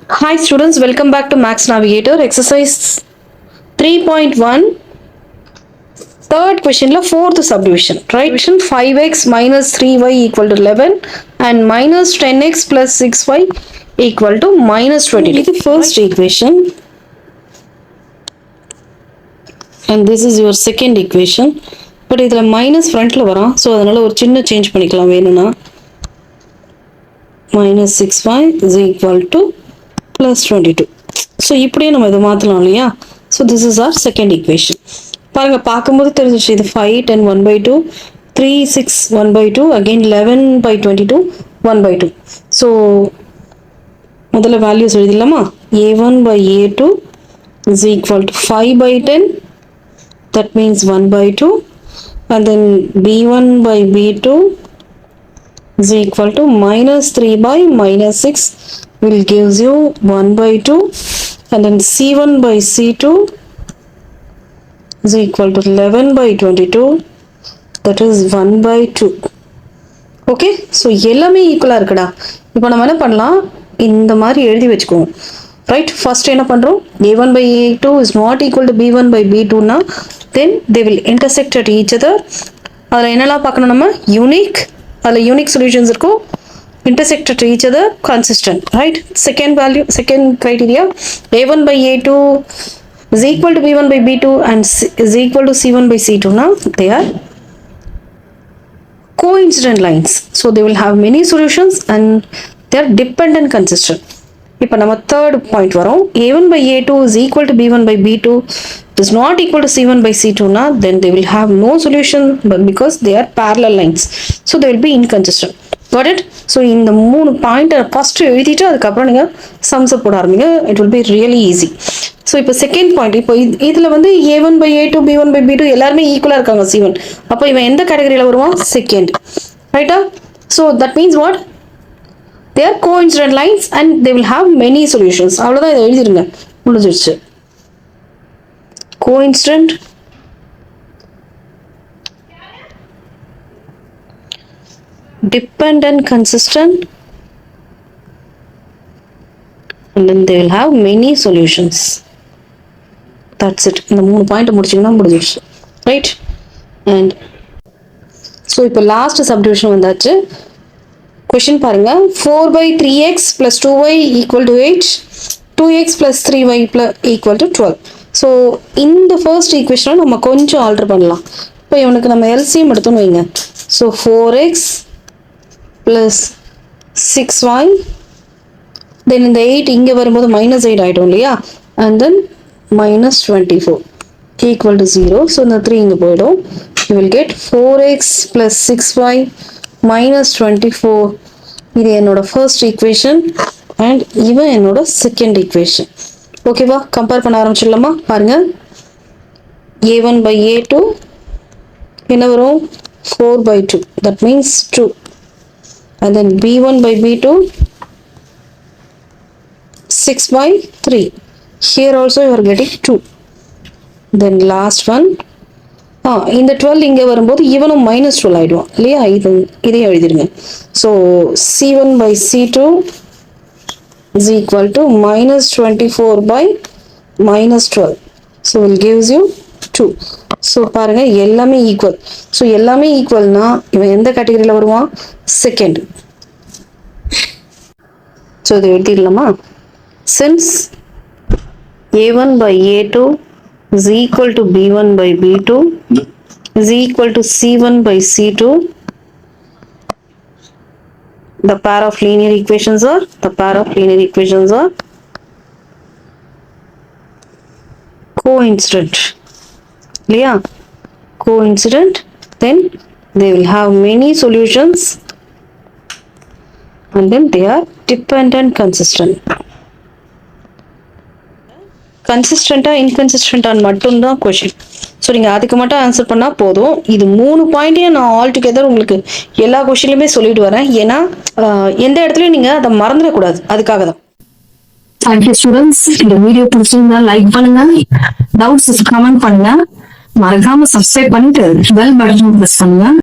Hi students, welcome back to Max Navigator. Exercise 3.1, third question la fourth subdivision, right? Division 5x minus 3y equal to 11 and minus 10x plus 6y equal to minus 22. This is the first equation and this is your second equation. But இதுல minus frontல வரும், so அதனால ஒரு சின்ன change பண்ணிக்கலாம் வேணும்னா. Minus 6y is equal to plus 22. So இப்படியே நம்ம இதை மாற்றலாம் இல்லையா? So this is our second equation. பாருங்க பார்க்கும்போது தெரிஞ்சிச்சு இது 5 10 1 by 2 3 6 1 by 2 again 11 by 22 1 by 2. So முதல்ல values எழுதிடலாமா? a1 by a2 is equal to 5 by 10, that means 1 by 2, and then b1 by b2 is equal to minus 3 by minus 6 will gives you 1 by 2, and then c1 by c2 is equal to 11 by 22, that is 1 by 2. Okay, so எல்லாமே ஈக்குவலாக இருக்குடா. இப்போ நம்ம என்ன பண்ணலாம், இந்த மாதிரி எழுதி வச்சுக்குவோம். ரைட், ஃபர்ஸ்ட் என்ன பண்ணுறோம், a1 by a2 is not equal to b1 by b2னா then they will intersect at each other. அதில் என்னெல்லாம் பார்க்கணும், நம்ம யூனிக், அதில் யூனிக் சொல்யூஷன்ஸ் இருக்கும், intersect at each other, consistent, right? Second value, second criteria, a1 by a2 is equal to b1 by b2 and is equal to c1 by c2. Now they are coincident lines, so they will have many solutions and they are dependent consistent. இப்போ நம்ம third point வரோம், a1 by a2 is equal to b1 by b2 is not equal to c1 by c2 na, then they will have no solution, but because they are parallel lines, so they will be inconsistent. Got it? So இந்த மூணு point first எழுதிட்டு அதுக்கப்புறம் நீங்கள் sums போட ஆரம்பிங்க, it will be really easy. So இப்போ second point, இப்போ இதில் வந்து a1 by a2 b1 by b2 எல்லாருமே ஈக்குவலாக இருக்காங்க c1, அப்போ இவன் எந்த கேட்டகரியில் வருவான், செகண்ட், ரைட்டா? So that means what, they are coincident lines and they will have many solutions. அவ்வளோதான், இதை எழுதிருங்க, முடிஞ்சிருச்சு. Coincident dependent consistent and then they will have many solutions. That's it. இந்த மூணு பாயிண்ட் முடிச்சிங்கன்னா முடிஞ்சிருச்சு, ரைட்? அண்ட் ஸோ இப்போ last subdivision வந்தாச்சு. Question பாருங்க, 4 by 3x plus 2y equal to 8, 2x plus 3y equal to 12. So இந்த first ஈக்குவேஷனை நம்ம கொஞ்சம் ஆல்டர் பண்ணலாம். இப்போ இவனுக்கு நம்ம எல்சிஎம் எடுத்தோன்னு வைங்க. So 4x plus 6y, then இந்த 8 இங்கே வரும்போது -8 ஆகிடும் இல்லையா, and then -24 equal to 0. So இந்த 3 இங்கே போயிடும். You will get 4x plus 6y minus 24. இது என்னோட ஃபர்ஸ்ட் ஈக்குவேஷன் அண்ட் இவன் என்னோட செகண்ட் ஈக்குவேஷன். ஓகேவா, கம்பேர் பண்ண ஆரம்பிச்சிடலாமா? பாருங்க, a1 by a2 என்ன வரும், 4 by 2, that means 2, and then b1 by b2 6 by 3. Here also you are getting 2. Then last one, இந்த 12 இங்கே வரும்போது இவனும் -12 ஆகிடுவான் இல்லையா, இதையும் எழுதிடுங்க. So c1 by c2 is equal to -24 by -12. So will gives you 2. So பாருங்க எல்லாமே ஈக்குவல். ஸோ எல்லாமே ஈக்குவல்னா இவன் எந்த கேட்டகரியில் வருவான், செகண்ட். ஸோ இதை எழுதிடலாமா, since a1 by a2 is equal to b1 by b2 is equal to c1 by c2, the pair of linear equations are coincident. இல்லையா, coincident, then they will have many solutions and then they are dependent consistent. கன்சிஸ்டண்ட்டாக இன்கன்சிஸ்டண்ட்டான்னு மட்டும்தான் question. So நீங்கள் அதுக்கு மட்டும் answer பண்ணால் போதும். இது 3 பாயிண்ட்டையும் நான் ஆல் டுகெதர் உங்களுக்கு எல்லா கொஷின்லையுமே சொல்லிட்டு வரேன், ஏன்னா எந்த இடத்துலையும் நீங்கள் அதை மறந்துடக்கூடாது, அதுக்காக தான். Thank you students. இந்த வீடியோ பிடிச்சிருந்தா லைக் பண்ணுங்க, டவுட்ஸ் கமெண்ட் பண்ணுங்க, மறக்காம சப்ஸ்கிரைப் பண்ணிட்டு பெல் பட்டன் பிரஸ் பண்ணுங்க.